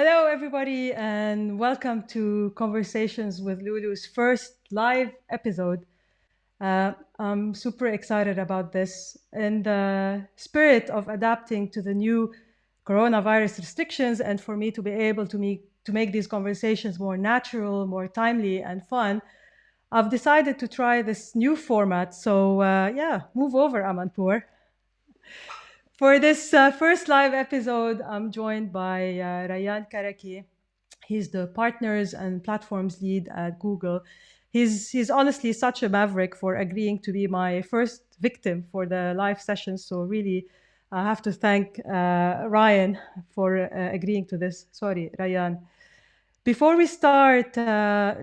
Hello, everybody, and welcome to Conversations with Lulu's first live episode. I'm super excited about this. In the spirit of adapting to the new coronavirus restrictions, and for me to be able to make these conversations more natural, more timely, and fun, I've decided to try this new format. So, move over, Amanpour. For this first live episode, I'm joined by Rayan Karaky. He's the partners and platforms lead at Google. He's honestly such a maverick for agreeing to be my first victim for the live session. So really, I have to thank Ryan for agreeing to this. Sorry, Rayan. Before we start,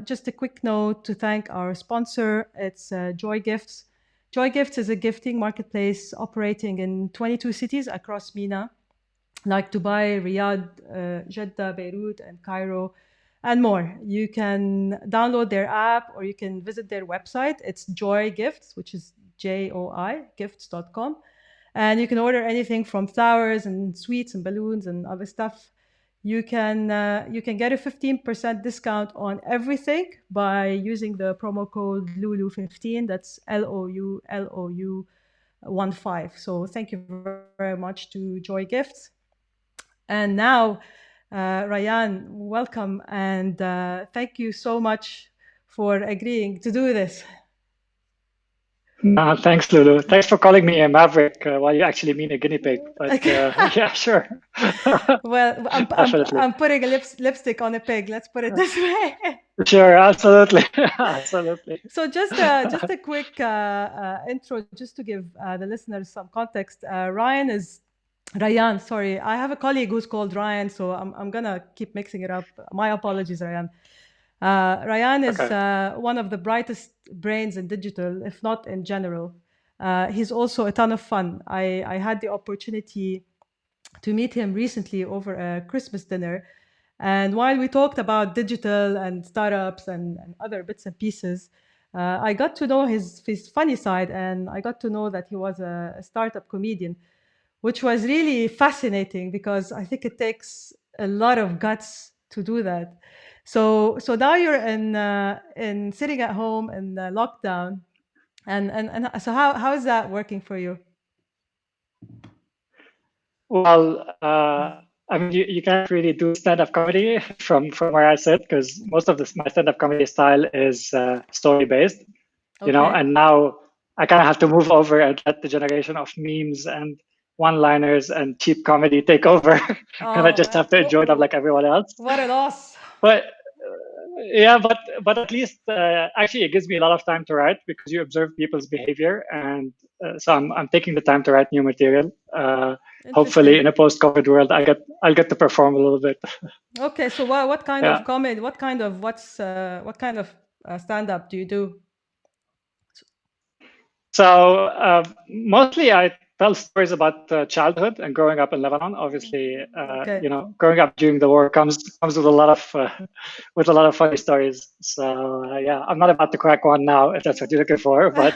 just a quick note to thank our sponsor. It's Joy Gifts. Joy Gifts is a gifting marketplace operating in 22 cities across MENA, like Dubai, Riyadh, Jeddah, Beirut, and Cairo, and more. You can download their app or you can visit their website. It's Joy Gifts, which is JOI, gifts.com. And you can order anything from flowers and sweets and balloons and other stuff. You can get a 15% discount on everything by using the promo code LULU15. That's LOULOU15. So thank you very much to Joy Gifts. And now, Rayan, welcome, and thank you so much for agreeing to do this. Thanks, Lulu. Thanks for calling me a maverick while you actually mean a guinea pig. But yeah, sure. Well, I'm putting a lipstick on a pig. Let's put it this way. Sure, absolutely, absolutely. So just a quick intro, just to give the listeners some context. Rayan, sorry, I have a colleague who's called Ryan, so I'm gonna keep mixing it up. My apologies, Rayan. Rayan is one of the brightest brains in digital, if not in general. He's also a ton of fun. I had the opportunity to meet him recently over a Christmas dinner. And while we talked about digital and startups and other bits and pieces, I got to know his funny side, and I got to know that he was a startup comedian, which was really fascinating because I think it takes a lot of guts to do that. So now you're in sitting at home in lockdown, and so how is that working for you? Well, I mean, you can't really do stand-up comedy from where I sit because most of my stand-up comedy style is story-based, and now I kind of have to move over and let the generation of memes and one-liners and cheap comedy take over, and I just have to enjoy them like everyone else. What a loss! But yeah, but at least actually it gives me a lot of time to write because you observe people's behavior, and so I'm taking the time to write new material. Hopefully, in a post-COVID world, I'll get to perform a little bit. Okay, so what kind of comedy? What kind of stand-up do you do? So mostly I tell stories about childhood and growing up in Lebanon. Obviously, growing up during the war comes with a lot of funny stories. So yeah, I'm not about to crack one now if that's what you're looking for, but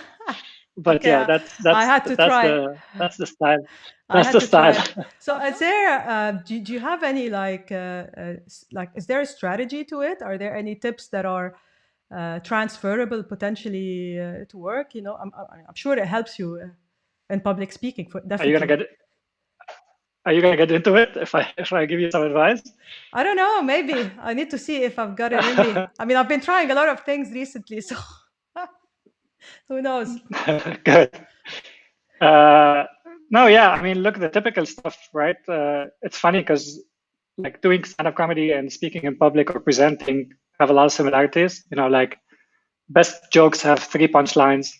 yeah, that's I had to try. That's the style. That's the style. So is there? Do you have any is there a strategy to it? Are there any tips that are transferable potentially to work? I'm sure it helps you in public speaking. Definitely. Are you gonna get into it if I give you some advice? I don't know. Maybe I need to see if I've got it in me. I mean, I've been trying a lot of things recently, so who knows? Good. No, yeah. I mean, look, the typical stuff, right? It's funny because like doing stand-up comedy and speaking in public or presenting have a lot of similarities. Like best jokes have 3 punchlines.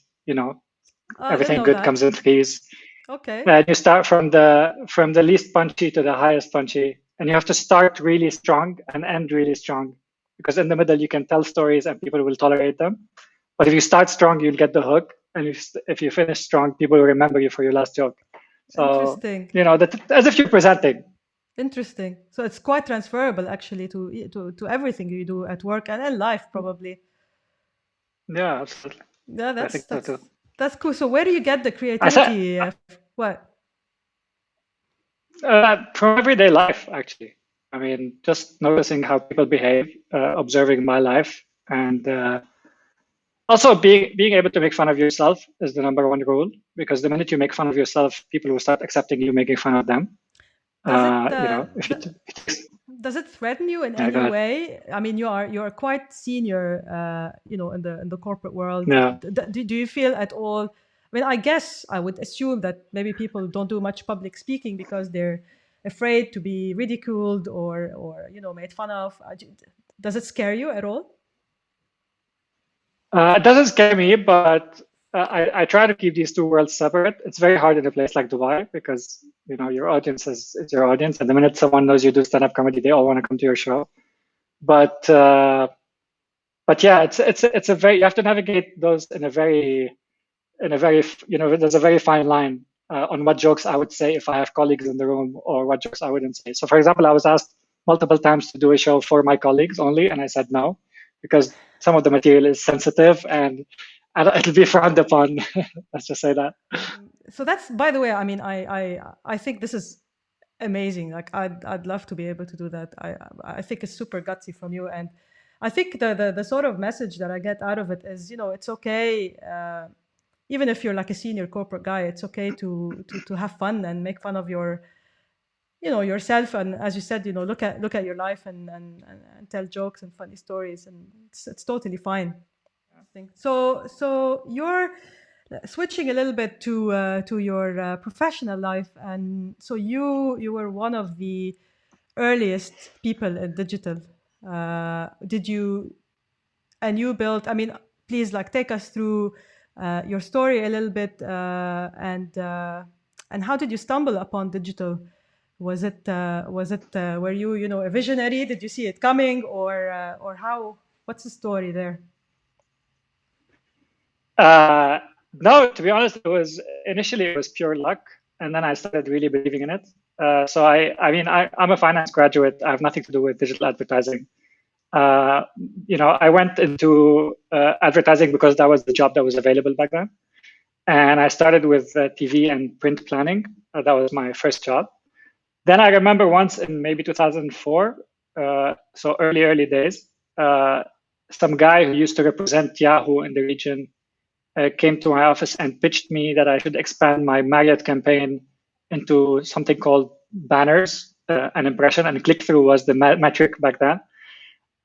Everything good comes in 3s. Okay. And you start from the least punchy to the highest punchy, and you have to start really strong and end really strong, because in the middle you can tell stories and people will tolerate them. But if you start strong, you'll get the hook, and if you finish strong, people will remember you for your last joke. So, interesting. As if you're presenting. Interesting. So it's quite transferable actually to everything you do at work and in life, probably. Yeah, absolutely. Yeah, I think so too. That's cool. So where do you get the creativity? What? From everyday life, actually. I mean, just noticing how people behave, observing my life, and also being able to make fun of yourself is the number one rule. Because the minute you make fun of yourself, people will start accepting you making fun of them. Does it If it does it threaten you in yeah, any go ahead. way? I mean, you're quite senior, in the corporate world. Yeah. Do you feel at all? I mean, I guess I would assume that maybe people don't do much public speaking because they're afraid to be ridiculed or made fun of. Does it scare you at all? It doesn't scare me, but I try to keep these two worlds separate. It's very hard in a place like Dubai because your audience is your audience, and the minute someone knows you do stand-up comedy, they all want to come to your show. But yeah, it's a very you have to navigate those in a very there's a very fine line on what jokes I would say if I have colleagues in the room or what jokes I wouldn't say. So, for example, I was asked multiple times to do a show for my colleagues only, and I said no because some of the material is sensitive and it'll be frowned upon. Let's just say that. So that's, by the way, I mean, I think this is amazing. Like I'd love to be able to do that. I think it's super gutsy from you, and I think the sort of message that I get out of it is, it's okay. Even if you're like a senior corporate guy, it's okay to have fun and make fun of yourself, and as you said, look at your life and tell jokes and funny stories, and it's totally fine. I think so. You're switching a little bit to your professional life, and so you were one of the earliest people in digital. Did you and you built? I mean, please take us through your story a little bit, and how did you stumble upon digital? Was it were you a visionary? Did you see it coming, or how? What's the story there? No, to be honest, initially it was pure luck, and then I started really believing in it. So I'm a finance graduate. I have nothing to do with digital advertising. I went into advertising because that was the job that was available back then. And I started with TV and print planning. That was my first job. Then I remember once in maybe 2004, so early days, some guy who used to represent Yahoo in the region came to my office and pitched me that I should expand my Marriott campaign into something called banners, an impression, and click-through was the metric back then.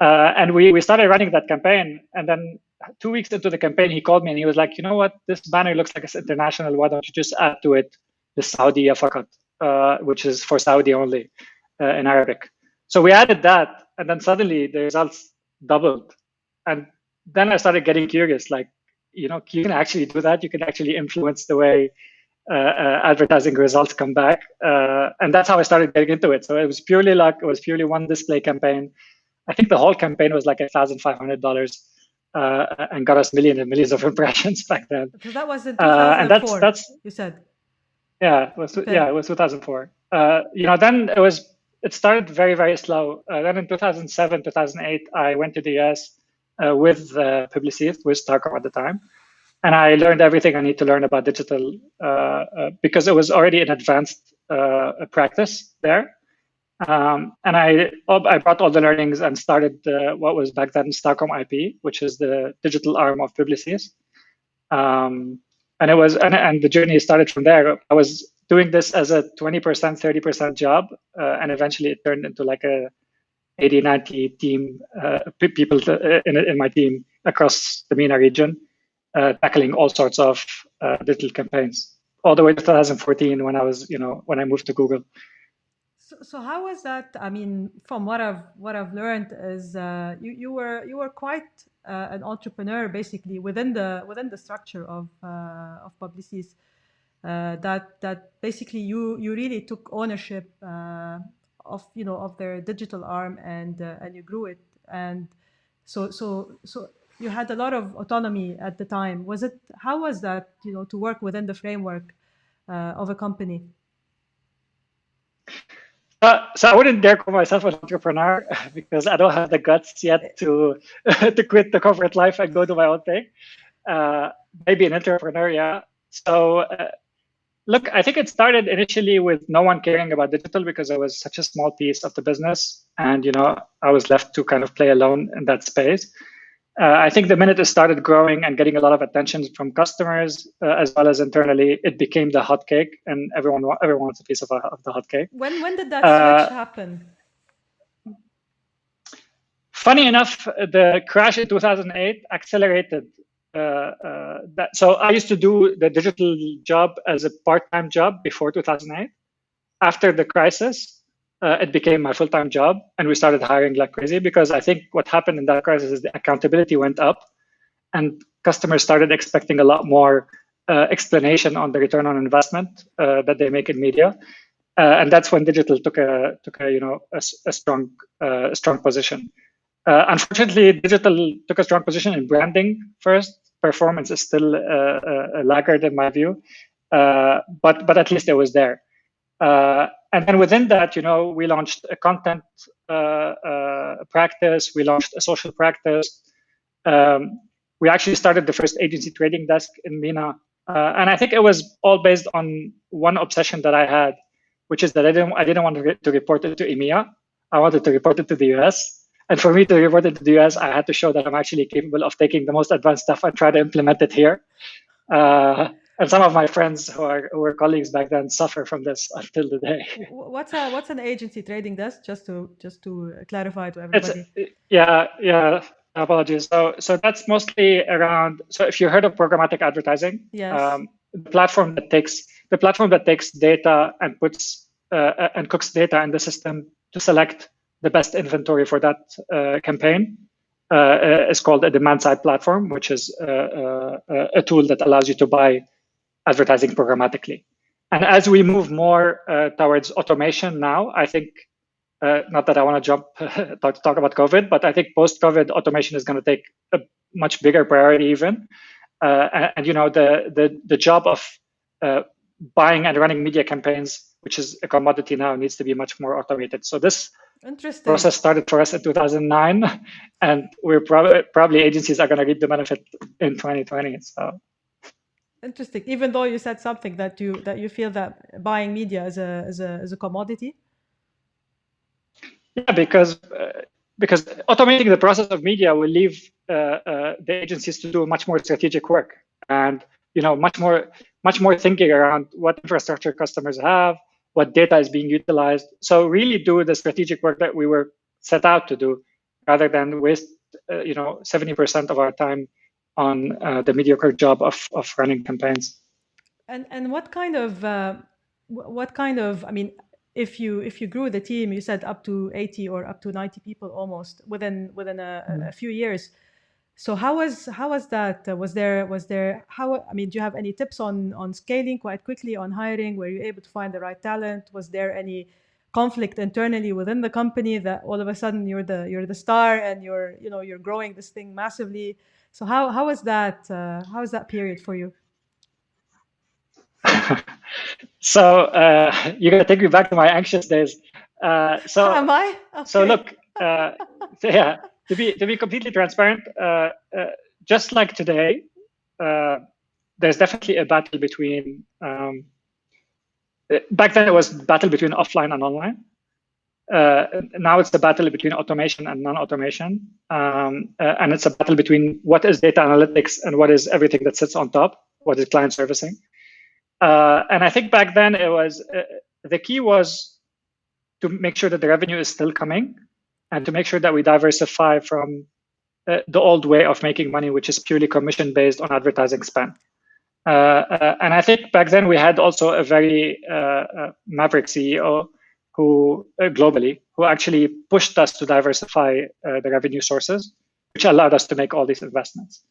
And we started running that campaign. And then 2 weeks into the campaign, he called me and he was like, you know what, this banner looks like it's international. Why don't you just add to it the Saudi fakat, which is for Saudi only in Arabic. So we added that, and then suddenly the results doubled. And then I started getting curious, you can actually do that. You can actually influence the way advertising results come back. And that's how I started getting into it. So it was purely luck. It was purely one display campaign. I think the whole campaign was like $1,500 and got us millions and millions of impressions back then. Because that was in 2004, and that's you said. Yeah, it was 2004. Then it started very, very slow. Then in 2007, 2008, I went to the US with Publicis, with Starcom at the time. And I learned everything I need to learn about digital because it was already an advanced practice there. And I brought all the learnings and started what was back then StarcomIP, which is the digital arm of Publicis. And the journey started from there. I was doing this as a 20%, 30% job, and eventually it turned into like a 80, 90 team, people in my team across the MENA region, tackling all sorts of digital campaigns, all the way to 2014 when when I moved to Google. So how was that? I mean, from what I've learned is you were quite an entrepreneur basically within the structure of Publicis. That basically you really took ownership of their digital arm and you grew it, and so you had a lot of autonomy at the time. How was that to work within the framework of a company? So I wouldn't dare call myself an entrepreneur because I don't have the guts yet to to quit the corporate life and go do my own thing. Maybe an entrepreneur, yeah. So Look, I think it started initially with no one caring about digital because it was such a small piece of the business, and I was left to kind of play alone in that space. I think the minute it started growing and getting a lot of attention from customers as well as internally, it became the hot cake, and everyone wants a piece of the hot cake. When did that switch happen? Funny enough, the crash in 2008 accelerated that. So I used to do the digital job as a part-time job before 2008. After the crisis, it became my full-time job, and we started hiring like crazy because I think what happened in that crisis is the accountability went up, and customers started expecting a lot more explanation on the return on investment that they make in media, and that's when digital took a strong position. Unfortunately, digital took a strong position in branding first. Performance is still a laggard in my view, but at least it was there. And then within that, we launched a content practice. We launched a social practice. We actually started the first agency trading desk in MENA. And I think it was all based on one obsession that I had, which is that I didn't want to report it to EMEA. I wanted to report it to the US. And for me to report it to the US, I had to show that I'm actually capable of taking the most advanced stuff and try to implement it here. And some of my friends who were colleagues back then suffer from this until today. What's an agency trading desk? Just to clarify to everybody. Yeah. Apologies. So that's mostly around. So if you heard of programmatic advertising, yes. The platform that takes data and puts and cooks data in the system to select the best inventory for that campaign is called a demand-side platform, which is a tool that allows you to buy advertising programmatically. And as we move more towards automation now, I think, not that I want to jump talk about COVID, but I think post-COVID automation is going to take a much bigger priority even. And the job of buying and running media campaigns, which is a commodity now, needs to be much more automated. So this process started for us in 2009, and we're probably agencies are going to reap the benefit in 2020. So interesting. Even though you said something that you feel that buying media is a commodity. Yeah, because automating the process of media will leave the agencies to do much more strategic work, and much more thinking around what infrastructure customers have, what data is being utilized. So really do the strategic work that we were set out to do, rather than waste 70% of our time on the mediocre job of running campaigns. And what kind of I mean, if you grew the team, you said up to 80 or up to 90 people almost within a few years. So how was that? Was there how? I mean, do you have any tips on scaling quite quickly, on hiring? Were you able to find the right talent? Was there any conflict internally within the company that all of a sudden you're the star and you're growing this thing massively? So how was that? How was that period for you? So you're gonna take me back to my anxious days. So am I? Okay. So look, yeah. To be completely transparent, just like today, there's definitely a battle between. Back then, it was battle between offline and online. Now it's the battle between automation and non-automation, and it's a battle between what is data analytics and what is everything that sits on top, what is client servicing. And I think back then it was the key was to make sure that the revenue is still coming, and to make sure that we diversify from the old way of making money, which is purely commission based on advertising spend. And I think back then we had also a very maverick CEO who globally, who actually pushed us to diversify the revenue sources, which allowed us to make all these investments.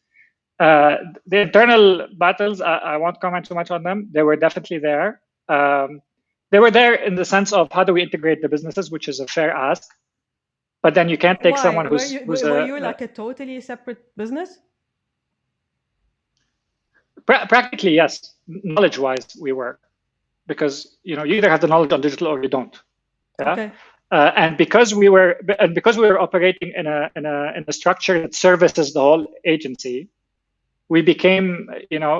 The internal battles, I won't comment too much on them. They were definitely there. They were there in the sense of how do we integrate the businesses, which is a fair ask. But then you can't take someone who's were you like a totally separate business? Practically, yes. Knowledge-wise, we were, because you either have the knowledge on digital or you don't. Yeah? Okay. And because we were operating in a structure that services the whole agency, we became,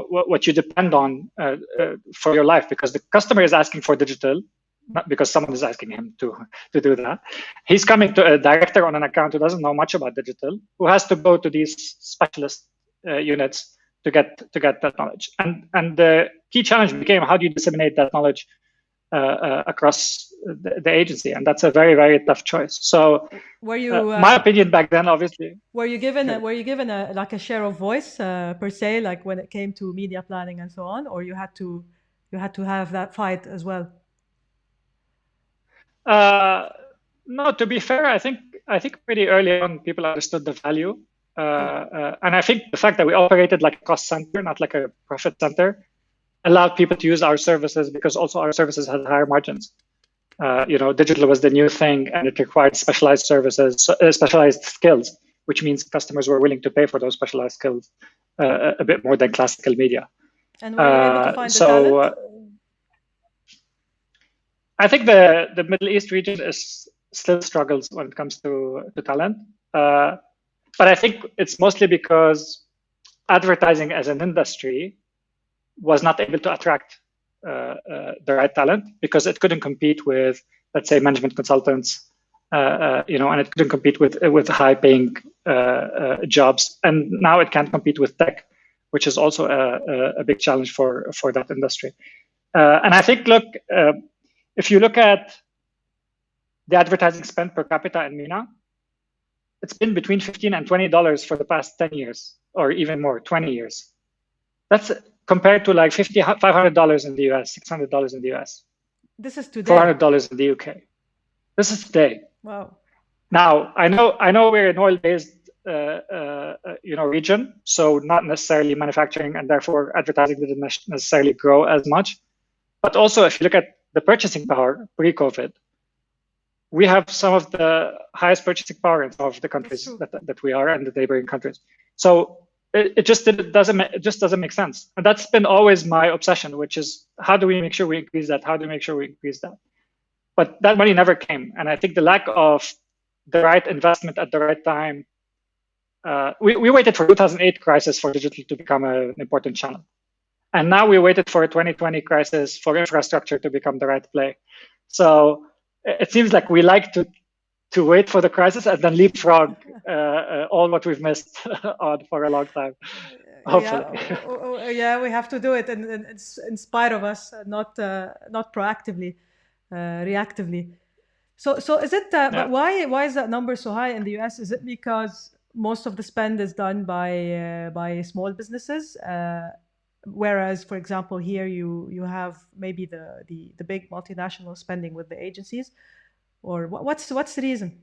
what you depend on for your life, because the customer is asking for digital, not because someone is asking him to do that. He's coming to a director on an account who doesn't know much about digital, who has to go to these specialist units to get that knowledge. And the key challenge became, how do you disseminate that knowledge across the agency? And that's a very, very tough choice. So were you my opinion back then, obviously, were you given a like a share of voice per se, like when it came to media planning and so on, or you had to have that fight as well? No, to be fair, I think pretty early on people understood the value. And I think the fact that we operated like a cost center, not like a profit center, allowed people to use our services, because also our services had higher margins. Digital was the new thing, and it required specialized services, specialized skills, which means customers were willing to pay for those specialized skills a bit more than classical media. And were you able to find the talent? I think the Middle East region still struggles when it comes to talent. But I think it's mostly because advertising as an industry was not able to attract the right talent, because it couldn't compete with, let's say, management consultants, and it couldn't compete with high-paying jobs. And now it can't compete with tech, which is also a big challenge for that industry. And I think, look, if you look at the advertising spend per capita in MENA, it's been between $15 and $20 for the past 10 years, or even more, 20 years. That's compared to like $500 in the US, $600 in the US. This is today. $400 in the UK. This is today. Wow. Now, I know we're an oil-based region, so not necessarily manufacturing, and therefore advertising didn't necessarily grow as much. But also, if you look at the purchasing power pre-COVID, we have some of the highest purchasing power in some of the countries that we are, and the neighboring countries. So it just doesn't make sense. And that's been always my obsession, which is, how do we make sure we increase that? How do we make sure we increase that? But that money never came. And I think the lack of the right investment at the right time, we waited for 2008 crisis for digital to become an important channel. And now we waited for a 2020 crisis for infrastructure to become the right play. So it seems like we like to wait for the crisis and then leapfrog all what we've missed on for a long time. Hopefully. Yeah, we have to do it, and it's in spite of us, not proactively, reactively. So is it? But why is that number so high in the US? Is it because most of the spend is done by small businesses? Whereas, for example, here you have maybe the big multinational spending with the agencies, or what's the reason?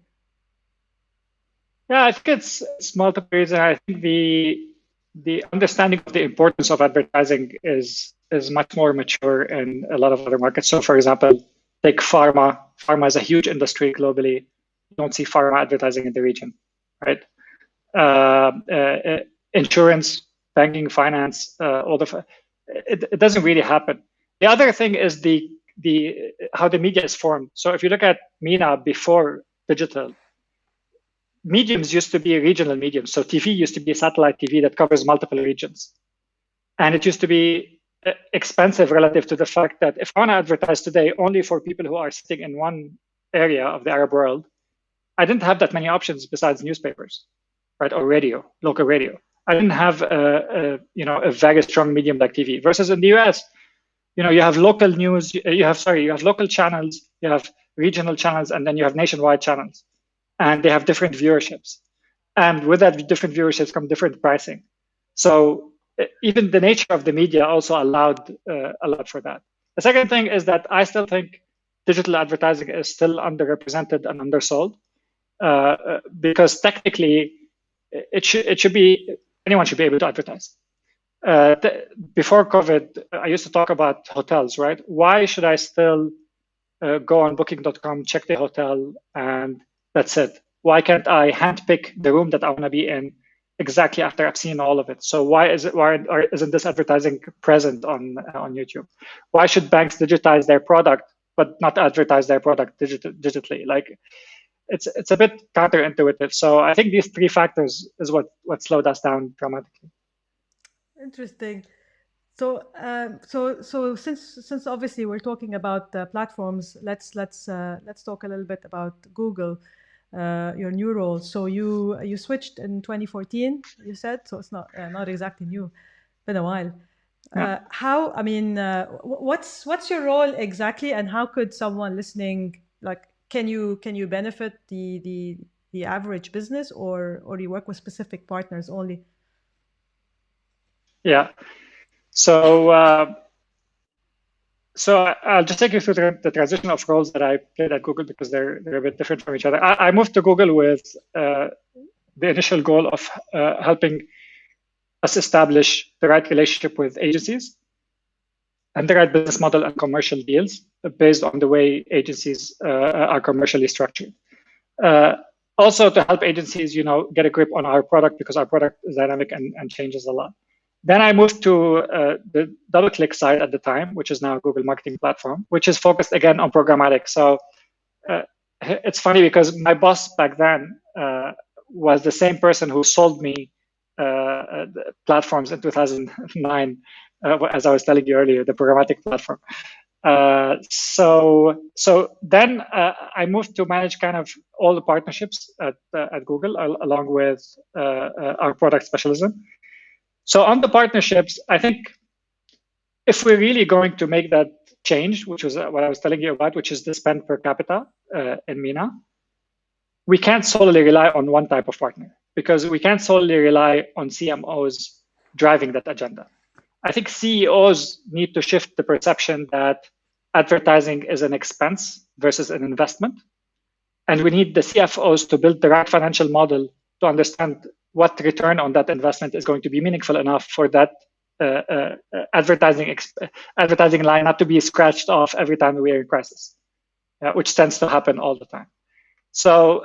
Yeah, I think it's multiple reasons. I think the understanding of the importance of advertising is much more mature in a lot of other markets. So, for example, take pharma. Pharma is a huge industry globally. You don't see pharma advertising in the region, right? Insurance, banking, finance, it doesn't really happen. The other thing is how the media is formed. So if you look at MENA before digital, mediums used to be regional mediums. So TV used to be satellite TV that covers multiple regions. And it used to be expensive relative to the fact that if I want to advertise today only for people who are sitting in one area of the Arab world, I didn't have that many options besides newspapers, right, or radio, local radio. I didn't have a very strong medium like TV. Versus in the US, you have local news, you have local channels, you have regional channels, and then you have nationwide channels, and they have different viewerships. And with that different viewerships come different pricing. So even the nature of the media also allowed for that. The second thing is that I still think digital advertising is still underrepresented and undersold, because technically it should be, anyone should be able to advertise. Before COVID, I used to talk about hotels, right? Why should I still go on booking.com, check the hotel, and that's it? Why can't I handpick the room that I want to be in exactly after I've seen all of it? So why isn't this advertising present on YouTube? Why should banks digitize their product but not advertise their product digitally? Like, it's a bit counterintuitive. So I think these three factors is what slowed us down dramatically. Interesting. So, so since obviously we're talking about platforms, let's talk a little bit about Google, your new role. So you switched in 2014, you said. So it's not exactly new, been a while. How? I mean, what's your role exactly, and how could someone listening, like, can you benefit the average business, or you work with specific partners only? Yeah. So I'll just take you through the transition of roles that I played at Google because they're a bit different from each other. I moved to Google with the initial goal of helping us establish the right relationship with agencies and the right business model and commercial deals based on the way agencies are commercially structured. Also to help agencies, get a grip on our product because our product is dynamic and changes a lot. Then I moved to the DoubleClick side at the time, which is now Google Marketing Platform, which is focused again on programmatic. So it's funny because my boss back then was the same person who sold me platforms in 2009, as I was telling you earlier, the programmatic platform. So then I moved to manage kind of all the partnerships at Google along with our product specialism. So on the partnerships, I think if we're really going to make that change, which was what I was telling you about, which is the spend per capita in MENA, we can't solely rely on one type of partner because we can't solely rely on CMOs driving that agenda. I think CEOs need to shift the perception that advertising is an expense versus an investment. And we need the CFOs to build the right financial model to understand what return on that investment is going to be meaningful enough for that advertising line not to be scratched off every time we are in crisis, which tends to happen all the time. So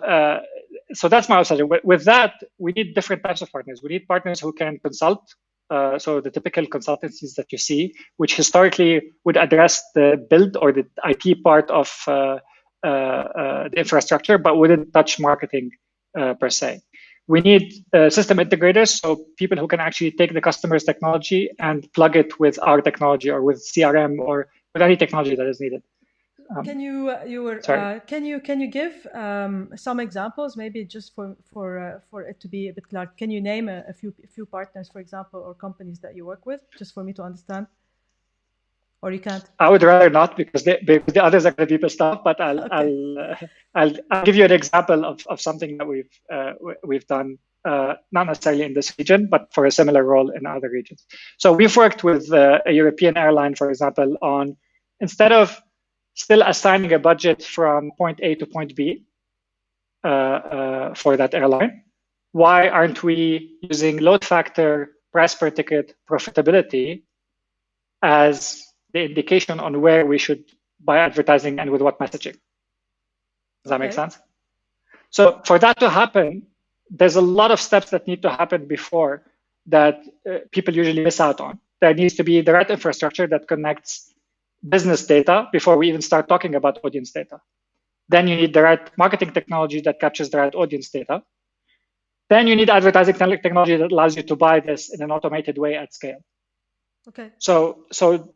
that's my obsession. With that, we need different types of partners. We need partners who can consult. So the typical consultancies that you see, which historically would address the build or the IT part of the infrastructure, but wouldn't touch marketing per se. We need system integrators, so people who can actually take the customer's technology and plug it with our technology or with CRM or with any technology that is needed. Can you give some examples, maybe just for it to be a bit clear? Can you name a few partners, for example, or companies that you work with, just for me to understand? Or you can't? I would rather not because the others are going to be pissed off. But I'll give you an example of something that we've done, not necessarily in this region, but for a similar role in other regions. So we've worked with a European airline, for example, on instead of still assigning a budget from point A to point B for that airline, why aren't we using load factor, price per ticket, profitability as the indication on where we should buy advertising and with what messaging? Does that make sense? So for that to happen, there's a lot of steps that need to happen before that people usually miss out on. There needs to be the right infrastructure that connects business data before we even start talking about audience data. Then you need the right marketing technology that captures the right audience data. Then you need advertising technology that allows you to buy this in an automated way at scale. Okay. So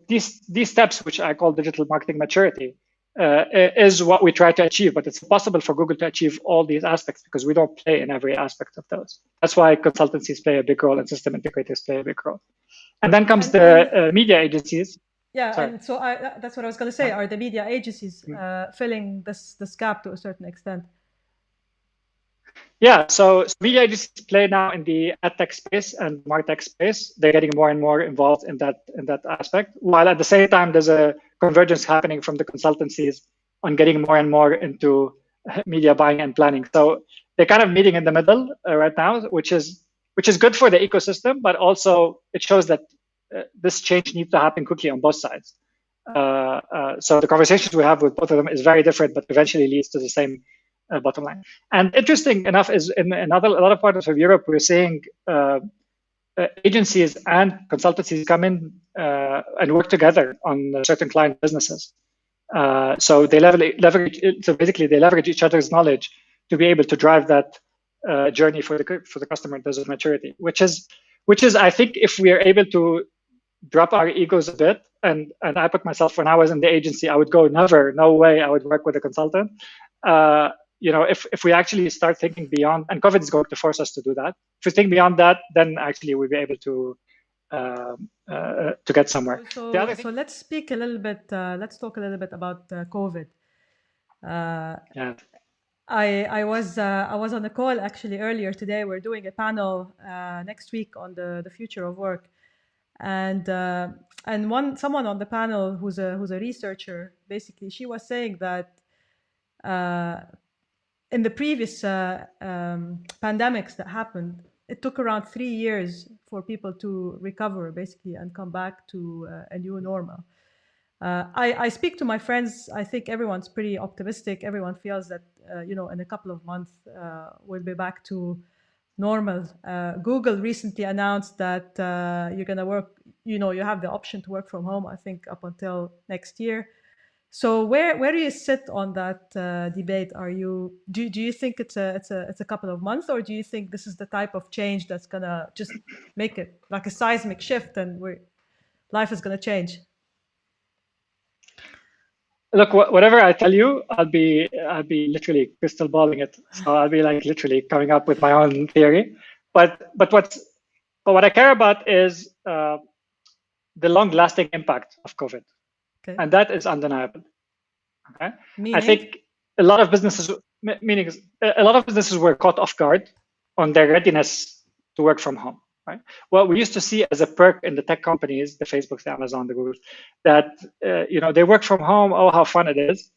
these steps, which I call digital marketing maturity, is what we try to achieve. But it's impossible for Google to achieve all these aspects because we don't play in every aspect of those. That's why consultancies play a big role and system integrators play a big role. And then comes the media agencies. Yeah, sorry. And so that's what I was going to say. Are the media agencies filling this gap to a certain extent? Yeah, so media agencies play now in the ad tech space and martech space. They're getting more and more involved in that aspect, while at the same time there's a convergence happening from the consultancies on getting more and more into media buying and planning. So they're kind of meeting in the middle right now, which is good for the ecosystem, but also it shows that this change needs to happen quickly on both sides. So the conversations we have with both of them is very different, but eventually leads to the same bottom line. And interesting enough is in a lot of parts of Europe, we're seeing agencies and consultancies come in and work together on certain client businesses. So they leverage. So basically, they leverage each other's knowledge to be able to drive that journey for the customer in terms of maturity, which is which is, I think, if we are able to drop our egos a bit, and I put myself, when I was in the agency, I would go, never, no way, I would work with a consultant. If we actually start thinking beyond, and COVID is going to force us to do that. If we think beyond that, then actually we'll be able to get somewhere. So let's speak a little bit. Let's talk a little bit about COVID. Yeah. I was on a call actually earlier today. We're doing a panel next week on the future of work, and someone on the panel who's a researcher, basically, she was saying that in the previous pandemics that happened, it took around 3 years for people to recover, basically, and come back to a new normal. I speak to my friends. I think everyone's pretty optimistic. Everyone feels that, in a couple of months, we'll be back to normal. Google recently announced that you're going to work, you have the option to work from home, I think, up until next year. So where do you sit on that debate? Do you think it's a couple of months, or do you think this is the type of change that's gonna just make it like a seismic shift and life is gonna change? Look, whatever I tell you, I'll be literally crystal balling it. So I'll be like literally coming up with my own theory. But what I care about is the long-lasting impact of COVID. Okay. And that is undeniable. Okay. Meaning? I think a lot of businesses were caught off guard on their readiness to work from home. Right. What we used to see as a perk in the tech companies, the Facebooks, the Amazon, the Googles, that they work from home. Oh, how fun it is!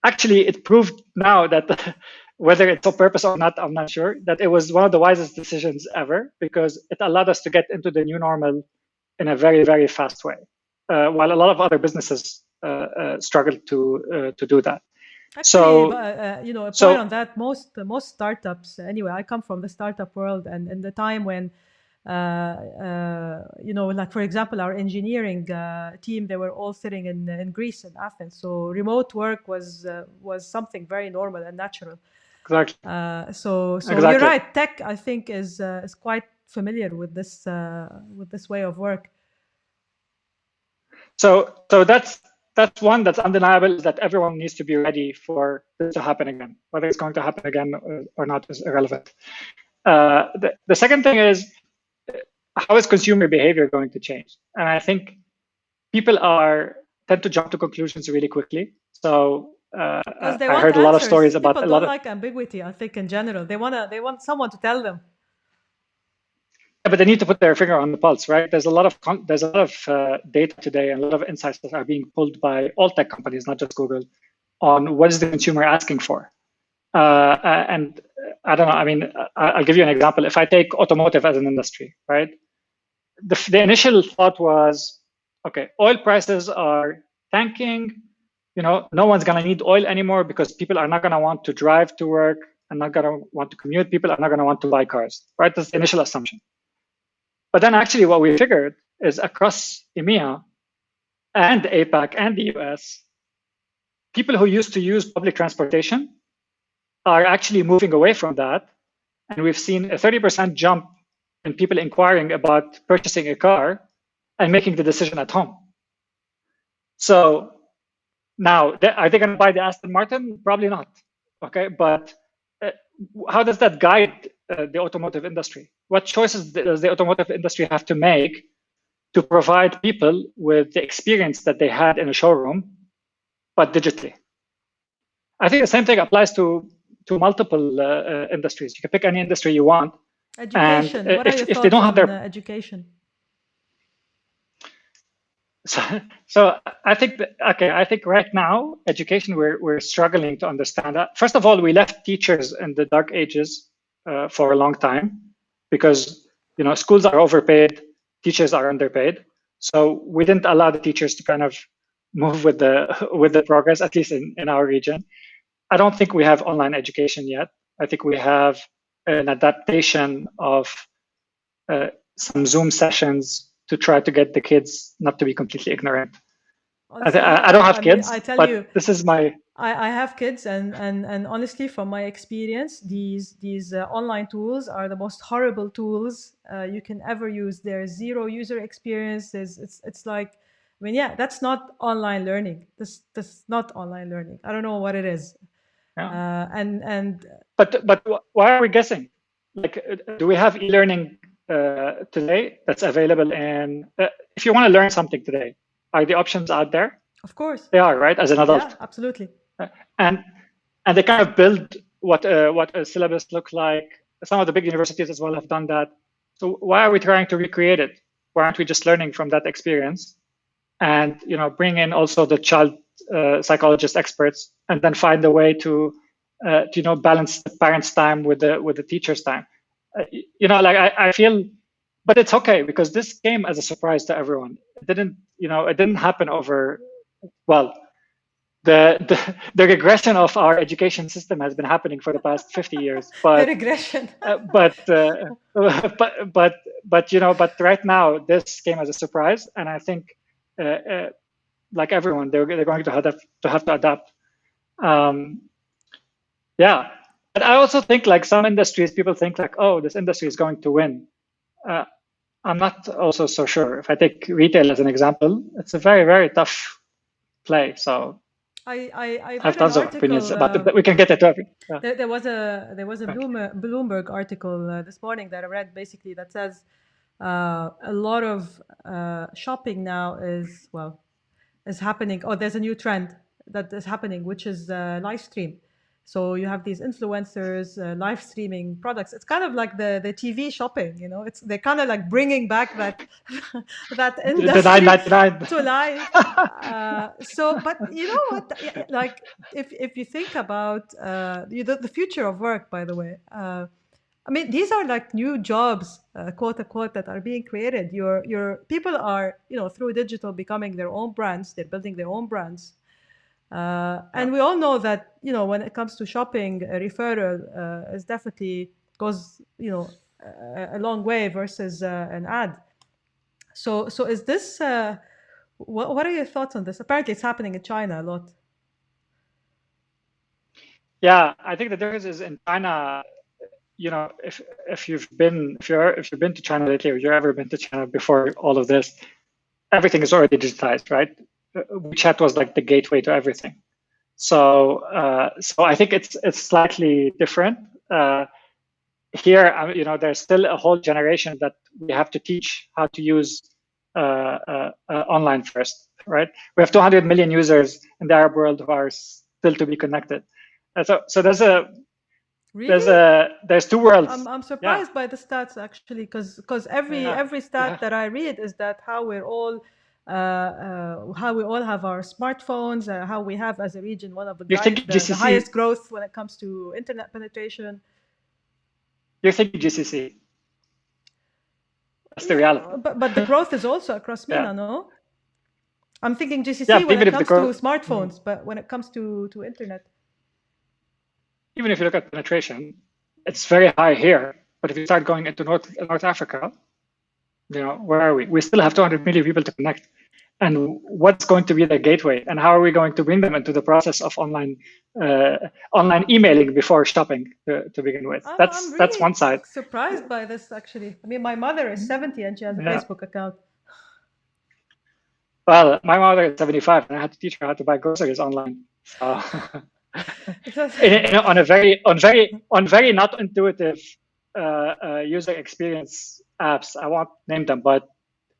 Actually, it proved now that whether it's on purpose or not, I'm not sure, that it was one of the wisest decisions ever, because it allowed us to get into the new normal in a very, very fast way, while a lot of other businesses struggled to do that. Actually, a point on that, most startups, anyway, I come from the startup world, and in the time when like, for example, our engineering team, they were all sitting in Greece, in Athens. So remote work was something very normal and natural. Exactly. So exactly. You're right. Tech, I think, is quite familiar with this way of work. So that's one that's undeniable, is that everyone needs to be ready for this to happen again. Whether it's going to happen again or not is irrelevant. The second thing is, how is consumer behavior going to change? And I think people tend to jump to conclusions really quickly. So I heard a lot of stories about people don't like ambiguity. I think in general, they want someone to tell them. Yeah, but they need to put their finger on the pulse, right? There's a lot of data today and a lot of insights that are being pulled by all tech companies, not just Google, on what is the consumer asking for. And I don't know. I mean, I'll give you an example. If I take automotive as an industry, right? The initial thought was, okay, oil prices are tanking. No one's going to need oil anymore because people are not going to want to drive to work and not going to want to commute. People are not going to want to buy cars, right? That's the initial assumption. But then actually what we figured is across EMEA and APAC and the US, people who used to use public transportation are actually moving away from that. And we've seen a 30% jump in people inquiring about purchasing a car and making the decision at home. So now, are they going to buy the Aston Martin? Probably not. Okay, but how does that guide the automotive industry? What choices does the automotive industry have to make to provide people with the experience that they had in a showroom, but digitally? I think the same thing applies to multiple industries. You can pick any industry you want. Education. What are your thoughts on education? So I think I think right now education we're struggling to understand that. First of all, we left teachers in the dark ages for a long time because schools are overpaid, teachers are underpaid. So we didn't allow the teachers to kind of move with the progress, at least in our region. I don't think we have online education yet. I think we have an adaptation of some Zoom sessions to try to get the kids not to be completely ignorant. I don't have kids, but this is my I have kids, and honestly, from my experience, these online tools are the most horrible tools you can ever use. There's zero user experience. It's like, I mean, yeah, that's not online learning. This not online learning. I don't know what it is. Yeah. And But why are we guessing? Like, do we have e-learning today that's available in? If you want to learn something today, are the options out there? of course, They are, right? As an adult, yeah, absolutely. and they kind of build what a syllabus looks like. Some of the big universities as well have done that. So why are we trying to recreate it? Why aren't we just learning from that experience, and bring in also the child psychologist experts, and then find a way to balance the parents' time with the teacher's time? Like I feel, but it's okay because this came as a surprise to everyone. It didn't happen over. Well, the regression of our education system has been happening for the past 50 years, The but regression. but right now this came as a surprise, and I think like everyone, they're going to have to adapt. Yeah, but I also think like some industries, people think like, oh, this industry is going to win. I'm not also so sure. If I take retail as an example, it's a very, very tough play. So I I have read an tons of opinions article. about it, but we can get into it. Yeah. There was a Bloomberg article this morning that I read, basically, that says a lot of shopping now is happening. Oh, there's a new trend that is happening, which is live stream. So you have these influencers live streaming products. It's kind of like the TV shopping, they're kind of like bringing back that that The industry 999. to life. But you know what? Like if you think about the future of work, by the way. I mean, these are like new jobs, quote unquote, that are being created. Your people are, through digital, becoming their own brands. They're building their own brands. And we all know that, when it comes to shopping, a referral is definitely goes, a long way versus an ad. So is this, what are your thoughts on this? Apparently it's happening in China a lot. Yeah, I think the difference is in China. If you've been to China lately, or you've ever been to China before all of this, everything is already digitized, right? WeChat was like the gateway to everything. So I think it's slightly different. Here, there's still a whole generation that we have to teach how to use online first, right? We have 200 million users in the Arab world who are still to be connected. So there's Really? there's two worlds. I'm surprised by the stats, actually, because every stat that I read is that how we all have our smartphones, how we have as a region one of You're thinking the GCC. highest growth when it comes to internet penetration. You're thinking GCC. That's the reality. But the growth is also across MENA, Yeah. no? I'm thinking GCC when even it if the comes to growth, smartphones, but when it comes to internet. even if you look at penetration, it's very high here. But if you start going into North Africa, where are we? We still have 200 million people to connect. And what's going to be the gateway? And how are we going to bring them into the process of online emailing before shopping to begin with? I'm That's really one side. surprised by this, actually. I mean, my mother is 70 and she has a Facebook account. Well, my mother is 75 and I had to teach her how to buy groceries online. So on very not intuitive user experience apps. I won't name them, but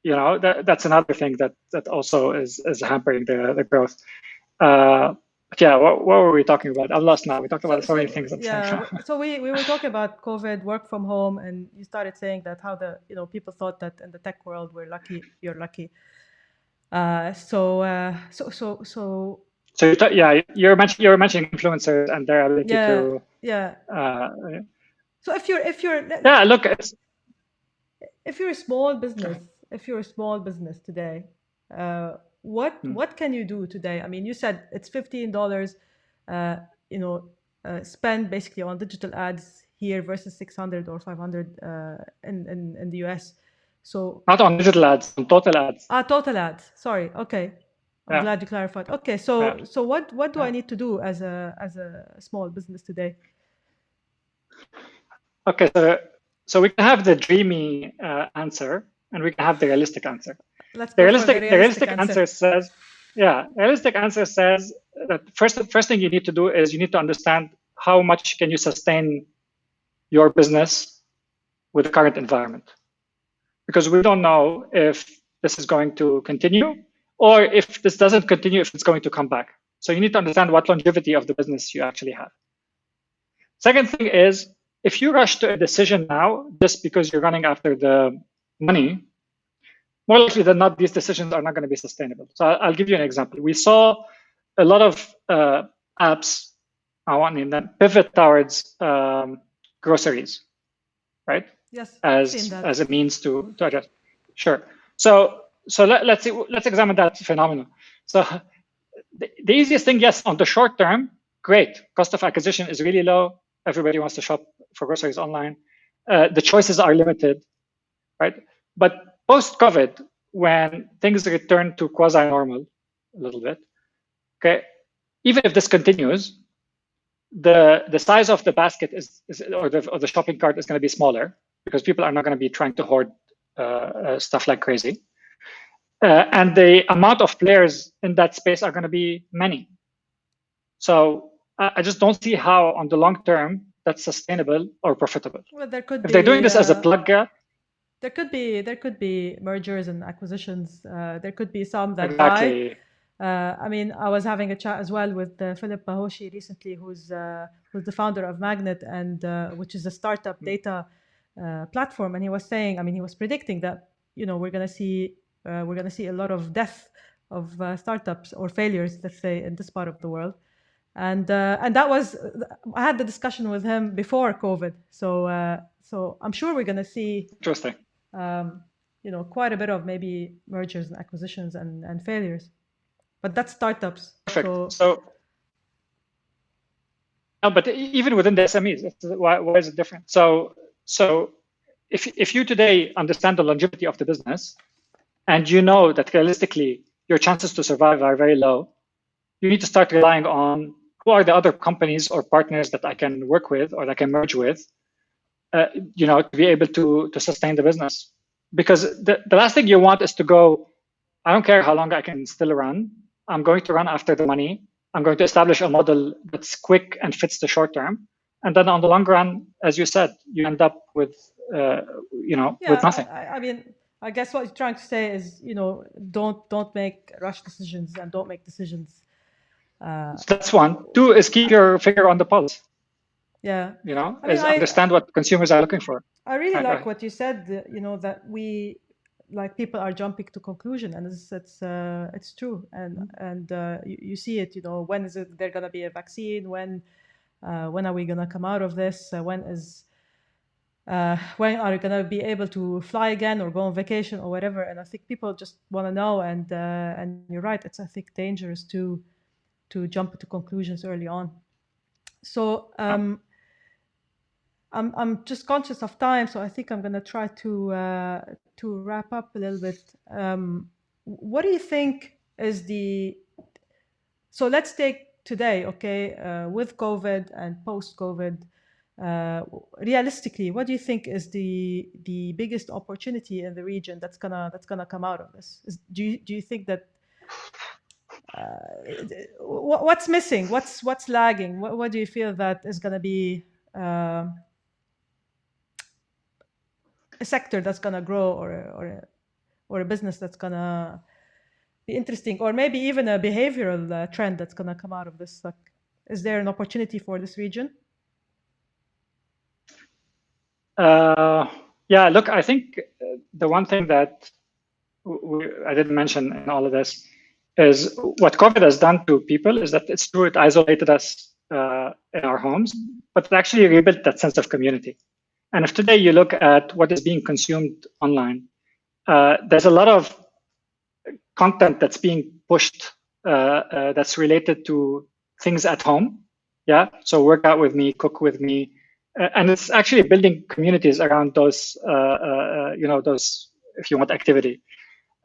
that's another thing that also is hampering the growth. Yeah, what were we talking about? I'm lost now. We talked about so many things. So we were talking about COVID, work from home, and you started saying that how people thought that in the tech world we're lucky, you're lucky. So you were mentioning influencers and their ability to So if you're look, if you're a small business today, what can you do today? I mean, you said it's $15, spend basically on digital ads here versus 600 or 500 in the US. So not on digital ads, on total ads. Total ads. Sorry. Okay. I'm glad you clarified. Okay, so what do I need to do as a small business today? Okay, so we can have the dreamy answer, and we can have the realistic answer. Let's go for the realistic answer says, realistic answer says that first thing you need to do is you need to understand how much can you sustain your business with the current environment, because we don't know if this is going to continue or if this doesn't continue, if it's going to come back. So you need to understand what longevity of the business you actually have. Second thing is, if you rush to a decision now just because you're running after the money, more likely than not, these decisions are not going to be sustainable. So I'll give you an example. We saw a lot of apps, I want to name them, pivot towards groceries, right? Yes. As a means to address. Sure. So let's examine that phenomenon. So the easiest thing, yes, on the short term, great. Cost of acquisition is really low. Everybody wants to shop for groceries online. The choices are limited, right? But post-COVID, when things return to quasi-normal a little bit, okay, even if this continues, the size of the basket or the shopping cart is going to be smaller because people are not going to be trying to hoard stuff like crazy. And the amount of players in that space are going to be many. So I just don't see how, on the long term, that's sustainable or profitable. Well, there could if they're doing this as a plug gap, there could be mergers and acquisitions. There could be some that exactly. buy. I mean, I was having a chat as well with Philip Bahoshi recently, who's the founder of Magnet, and which is a startup data platform. And he was saying, I mean, he was predicting that we're going to see a lot of death of startups or failures, let's say, in this part of the world. And that was, I had the discussion with him before COVID. So I'm sure we're going to see interesting. Quite a bit of maybe mergers and acquisitions and failures. But that's startups. Perfect. So no, but even within the SMEs, why is it different? So if you today understand the longevity of the business, and you know that realistically your chances to survive are very low, you need to start relying on who are the other companies or partners that I can work with or that I can merge with, to be able to sustain the business. Because the last thing you want is to go, I don't care how long I can still run. I'm going to run after the money. I'm going to establish a model that's quick and fits the short term. And then on the long run, as you said, you end up with, with nothing. I mean, I guess what you're trying to say is, don't make rush decisions and don't make decisions. So that's one. Two is keep your finger on the pulse. Yeah. Understand what consumers are looking for. I really like what you said, that people are jumping to conclusion, and it's true. And you see it, when is there going to be a vaccine? When are we going to come out of this? When are you going to be able to fly again or go on vacation or whatever? And I think people just want to know. And you're right. It's, I think, dangerous to jump to conclusions early on. So I'm just conscious of time, so I think I'm going to try to wrap up a little bit. What do you think is so let's take today, okay, with COVID and post-COVID, realistically, what do you think is the biggest opportunity in the region that's gonna come out of this? Do you think that what's missing? What's lagging? What do you feel that is gonna be a sector that's gonna grow, or a business that's gonna be interesting, or maybe even a behavioral trend that's gonna come out of this? Like, is there an opportunity for this region? Yeah, look, I think the one thing that I didn't mention in all of this is what COVID has done to people is that it's true, it isolated us in our homes, but it actually rebuilt that sense of community. And if today you look at what is being consumed online, there's a lot of content that's being pushed that's related to things at home. Yeah, so work out with me, cook with me, and it's actually building communities around those, those, if you want, activity.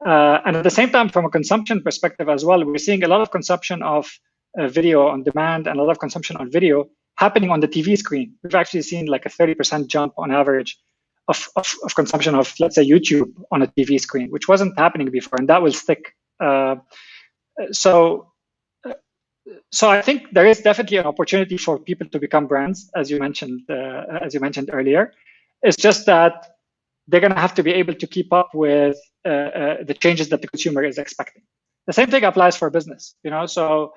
And at the same time, from a consumption perspective as well, we're seeing a lot of consumption of video on demand and a lot of consumption on video happening on the TV screen. We've actually seen like a 30% jump on average of consumption of, let's say, YouTube on a TV screen, which wasn't happening before, and that will stick. So I think there is definitely an opportunity for people to become brands, as you mentioned earlier. It's just that they're going to have to be able to keep up with the changes that the consumer is expecting. The same thing applies for business, So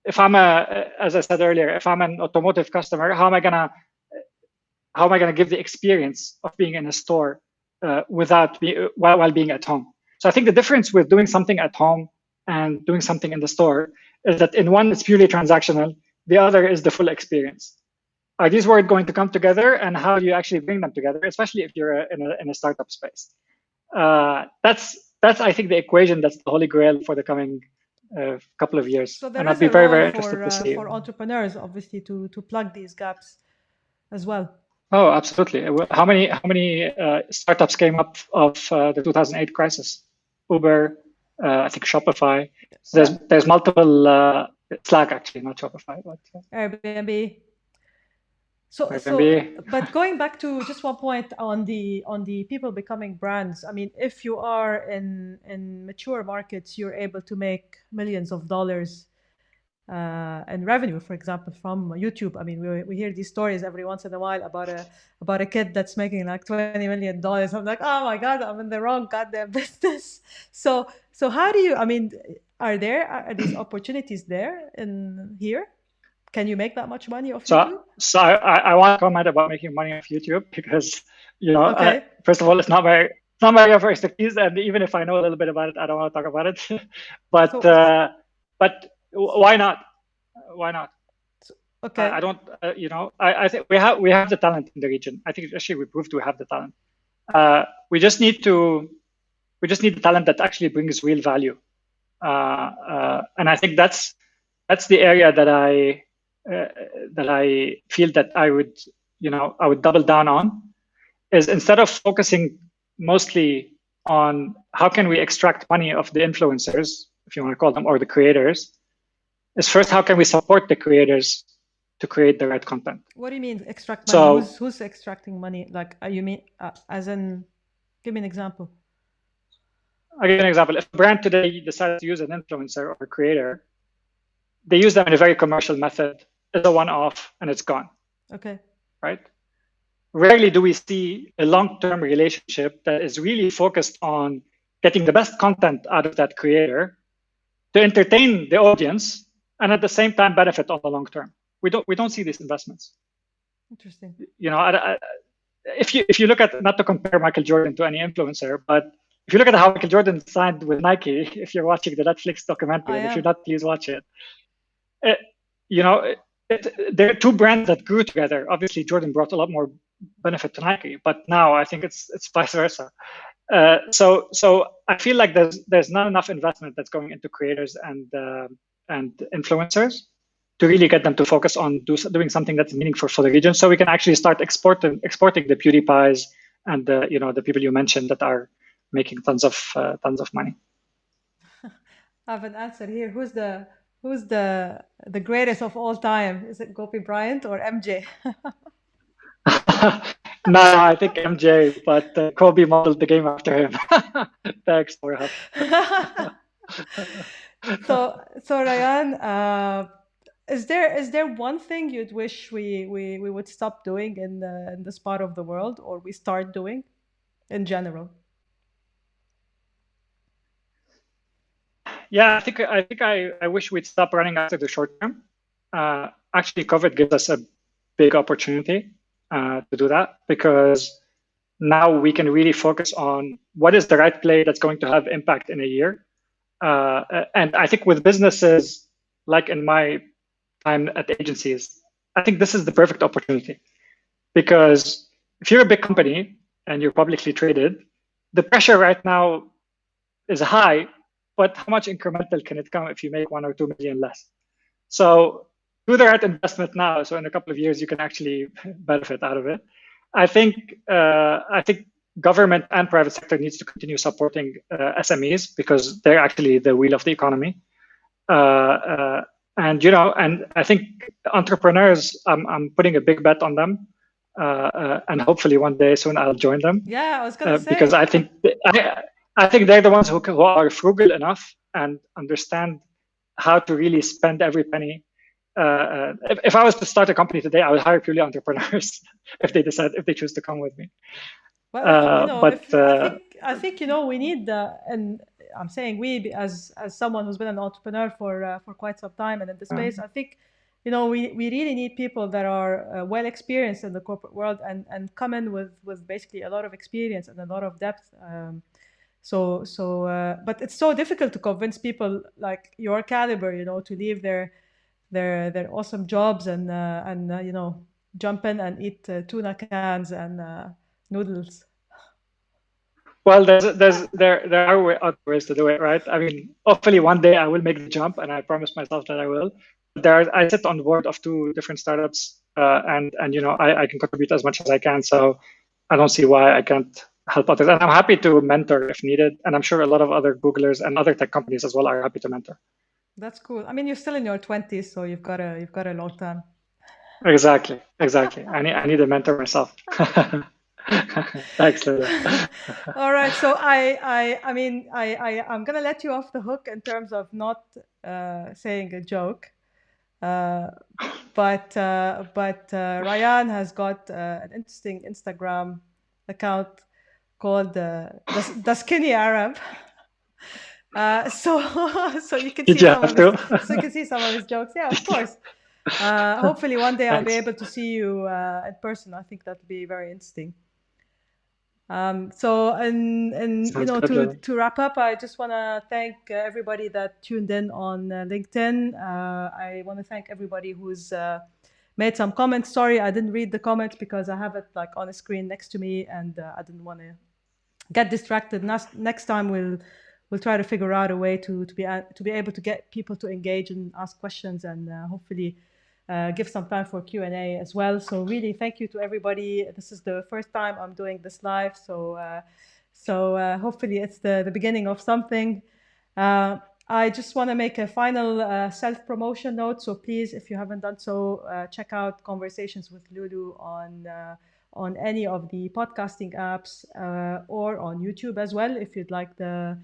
if I'm as I said earlier, if I'm an automotive customer, how am I gonna give the experience of being in a store while being at home? So I think the difference with doing something at home and doing something in the store is that in one it's purely transactional, the other is the full experience. Are these words going to come together, and how do you actually bring them together, especially if you're in a startup space? That's I think the equation that's the holy grail for the coming couple of years. So there and is I'd be a very, role very interested to see for entrepreneurs, obviously, to plug these gaps as well. Oh, absolutely. How many startups came up of the 2008 crisis? Uber, I think Shopify. So there's multiple Slack, actually, not Shopify, but Airbnb. Airbnb. But going back to just one point on the people becoming brands. I mean, if you are in mature markets, you're able to make millions of dollars and revenue, for example, from YouTube. I mean, we hear these stories every once in a while about a kid that's making like $20 million. I'm like, oh my God, I'm in the wrong goddamn business. So how do you? I mean, are these opportunities there in here? Can you make that much money off YouTube? So I want to comment about making money off YouTube because okay. First of all, it's not my area of expertise, and even if I know a little bit about it, I don't want to talk about it. But why not? Why not? Okay. I don't. I think we have the talent in the region. I think actually we proved we have the talent. We just need the talent that actually brings real value. And I think that's the area that I feel that I would double down on, is instead of focusing mostly on how can we extract money of the influencers, if you want to call them, or the creators, is first how can we support the creators to create the right content. What do you mean extract money? Who's extracting money? Like you mean as in, give me an example. I'll give you an example. If a brand today decides to use an influencer or a creator, they use them in a very commercial method. It's a one-off and it's gone. Okay. Right? Rarely do we see a long-term relationship that is really focused on getting the best content out of that creator to entertain the audience and at the same time benefit on the long term. We don't see these investments. Interesting. If you look at, not to compare Michael Jordan to any influencer, but if you look at how Michael Jordan signed with Nike, if you're watching the Netflix documentary, and if you're not, please watch it. There are two brands that grew together. Obviously, Jordan brought a lot more benefit to Nike, but now I think it's vice versa. So I feel like there's not enough investment that's going into creators and influencers to really get them to focus on doing something that's meaningful for the region, so we can actually start exporting the PewDiePies and the people you mentioned that are making tons of money. I have an answer here. Who's the greatest of all time? Is it Kobe Bryant or MJ? No, I think MJ, but Kobe modeled the game after him. Thanks for help. So Rayan, is there one thing you'd wish we would stop doing in this part of the world, or we start doing in general? Yeah, I think I wish we'd stop running after the short term. Actually, COVID gives us a big opportunity to do that, because now we can really focus on what is the right play that's going to have impact in a year. And I think with businesses, like in my time at agencies, I think this is the perfect opportunity, because if you're a big company and you're publicly traded, the pressure right now is high, but how much incremental can it come if you make 1 or 2 million less? So do the right investment now, so in a couple of years you can actually benefit out of it. I think government and private sector needs to continue supporting SMEs because they're actually the wheel of the economy. And I think entrepreneurs, I'm putting a big bet on them, and hopefully one day soon I'll join them. Yeah, I was gonna say, because I think they're the ones who are frugal enough and understand how to really spend every penny. If I was to start a company today, I would hire purely entrepreneurs if they choose to come with me. Well, I think we need and I'm saying we as someone who's been an entrepreneur for quite some time and in the space, I think we really need people that are well experienced in the corporate world and come in with basically a lot of experience and a lot of depth. But it's so difficult to convince people like your caliber, to leave their awesome jobs and jump in and eat tuna cans and noodles. Well, there are other ways to do it, right? I mean, hopefully one day I will make the jump, and I promise myself that I will. I sit on the board of 2 different startups, and I can contribute as much as I can. So I don't see why I can't help others, and I'm happy to mentor if needed. And I'm sure a lot of other Googlers and other tech companies as well are happy to mentor. That's cool. I mean, you're still in your 20s, so you've got a long time. Exactly. I need a mentor myself. Thanks, Lulu. All right. So I'm gonna let you off the hook in terms of not saying a joke, but Rayan has got an interesting Instagram account called the Skinny Arab. So you can see some of his jokes. Yeah, of course. Hopefully one day I'll be able to see you in person. I think that'd be very interesting. To wrap up, I just want to thank everybody that tuned in on LinkedIn. I want to thank everybody who's made some comments. Sorry, I didn't read the comments because I have it like on a screen next to me, and I didn't want to get distracted. Next time we'll try to figure out a way to be able to get people to engage and ask questions, and hopefully give some time for Q&A as well. So really, thank you to everybody. This is the first time I'm doing this live, so hopefully it's the beginning of something. I just want to make a final self-promotion note. So please, if you haven't done so, check out Conversations with Lulu on any of the podcasting apps or on YouTube as well, if you'd like to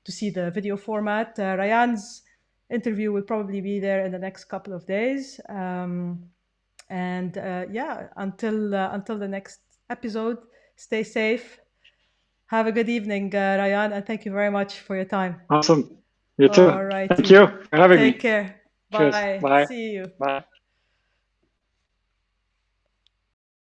see the video format. Rayan's interview will probably be there in the next couple of days. Until the next episode, stay safe. Have a good evening, Rayan, and thank you very much for your time. Awesome. You too. All right. Thank you for having me. Take care. Cheers. Bye. Bye. See you. Bye.